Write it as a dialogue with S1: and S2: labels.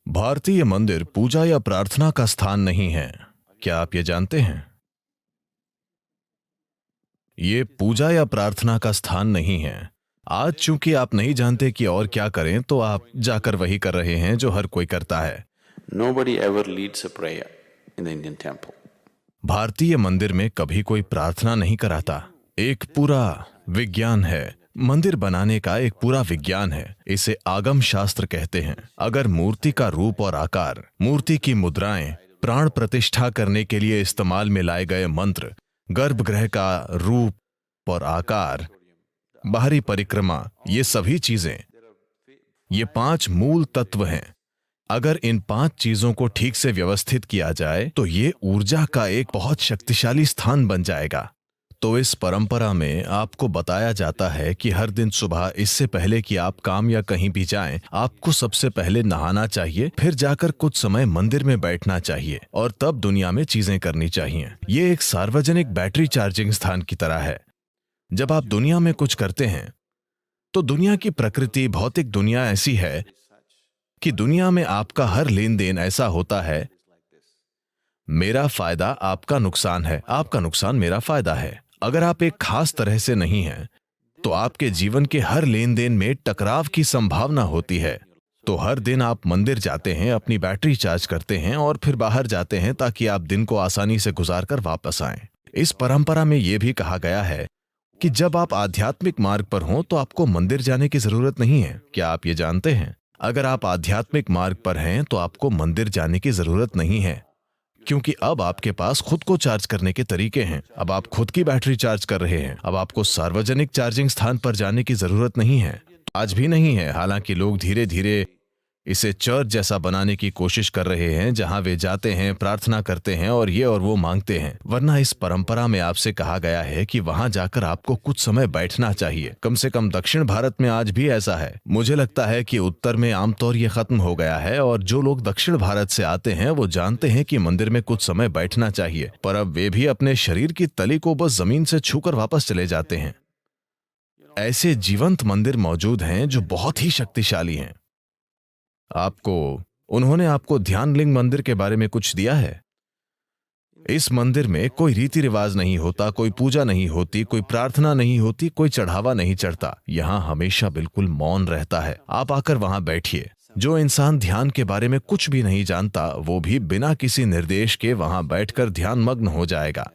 S1: भारतीय मंदिर पूजा या प्रार्थना का स्थान नहीं है। क्या आप ये जानते हैं? ये पूजा या प्रार्थना का स्थान नहीं है। आज चूंकि आप नहीं जानते कि और क्या करें, तो आप जाकर वही कर रहे हैं जो हर कोई करता है।
S2: Nobody ever leads a prayer in the Indian temple.
S1: भारतीय मंदिर में कभी कोई प्रार्थना नहीं कराता। एक पूरा विज्ञान है। मंदिर बनाने का एक पूरा विज्ञान है। इसे आगम शास्त्र कहते हैं। अगर मूर्ति का रूप और आकार, मूर्ति की मुद्राएं, प्राण प्रतिष्ठा करने के लिए इस्तेमाल में लाए गए मंत्र, गर्भगृह का रूप और आकार, बाहरी परिक्रमा, ये सभी चीजें, ये 5 मूल तत्व हैं। अगर इन 5 चीजों को ठीक से व्यवस्थित किया जाए तो ये ऊर्जा का एक बहुत शक्तिशाली स्थान बन जाएगा। तो इस परंपरा में आपको बताया जाता है कि हर दिन सुबह, इससे पहले कि आप काम या कहीं भी जाएं, आपको सबसे पहले नहाना चाहिए, फिर जाकर कुछ समय मंदिर में बैठना चाहिए और तब दुनिया में चीजें करनी चाहिए। ये एक सार्वजनिक बैटरी चार्जिंग स्थान की तरह है। जब आप दुनिया में कुछ करते हैं तो दुनिया की प्रकृति, भौतिक दुनिया ऐसी है कि दुनिया में आपका हर लेन देन ऐसा होता है, मेरा फायदा आपका नुकसान है, आपका नुकसान मेरा फायदा है। अगर आप एक खास तरह से नहीं हैं तो आपके जीवन के हर लेन देन में टकराव की संभावना होती है। तो हर दिन आप मंदिर जाते हैं, अपनी बैटरी चार्ज करते हैं और फिर बाहर जाते हैं ताकि आप दिन को आसानी से गुजार कर वापस आएं। इस परंपरा में यह भी कहा गया है कि जब आप आध्यात्मिक मार्ग पर हों तो आपको मंदिर जाने की जरूरत नहीं है। क्या आप ये जानते हैं? अगर आप आध्यात्मिक मार्ग पर हैं तो आपको मंदिर जाने की जरूरत नहीं है, क्योंकि अब आपके पास खुद को चार्ज करने के तरीके हैं। अब आप खुद की बैटरी चार्ज कर रहे हैं। अब आपको सार्वजनिक चार्जिंग स्थान पर जाने की जरूरत नहीं है। आज भी नहीं है। हालांकि लोग धीरे धीरे इसे चर्च जैसा बनाने की कोशिश कर रहे हैं, जहां वे जाते हैं, प्रार्थना करते हैं और ये और वो मांगते हैं। वरना इस परंपरा में आपसे कहा गया है कि वहां जाकर आपको कुछ समय बैठना चाहिए। कम से कम दक्षिण भारत में आज भी ऐसा है। मुझे लगता है कि उत्तर में आमतौर ये खत्म हो गया है और जो लोग दक्षिण भारत से आते हैं वो जानते हैं कि मंदिर में कुछ समय बैठना चाहिए, पर अब वे भी अपने शरीर की तली को बस जमीन से छूकर वापस चले जाते हैं। ऐसे जीवंत मंदिर मौजूद हैं जो बहुत ही शक्तिशाली हैं। उन्होंने आपको ध्यान लिंग मंदिर के बारे में कुछ दिया है? इस मंदिर में कोई रीति रिवाज नहीं होता, कोई पूजा नहीं होती, कोई प्रार्थना नहीं होती, कोई चढ़ावा नहीं चढ़ता। यहाँ हमेशा बिल्कुल मौन रहता है। आप आकर वहां बैठिए। जो इंसान ध्यान के बारे में कुछ भी नहीं जानता वो भी बिना किसी निर्देश के वहां बैठकर ध्यान मग्न हो जाएगा।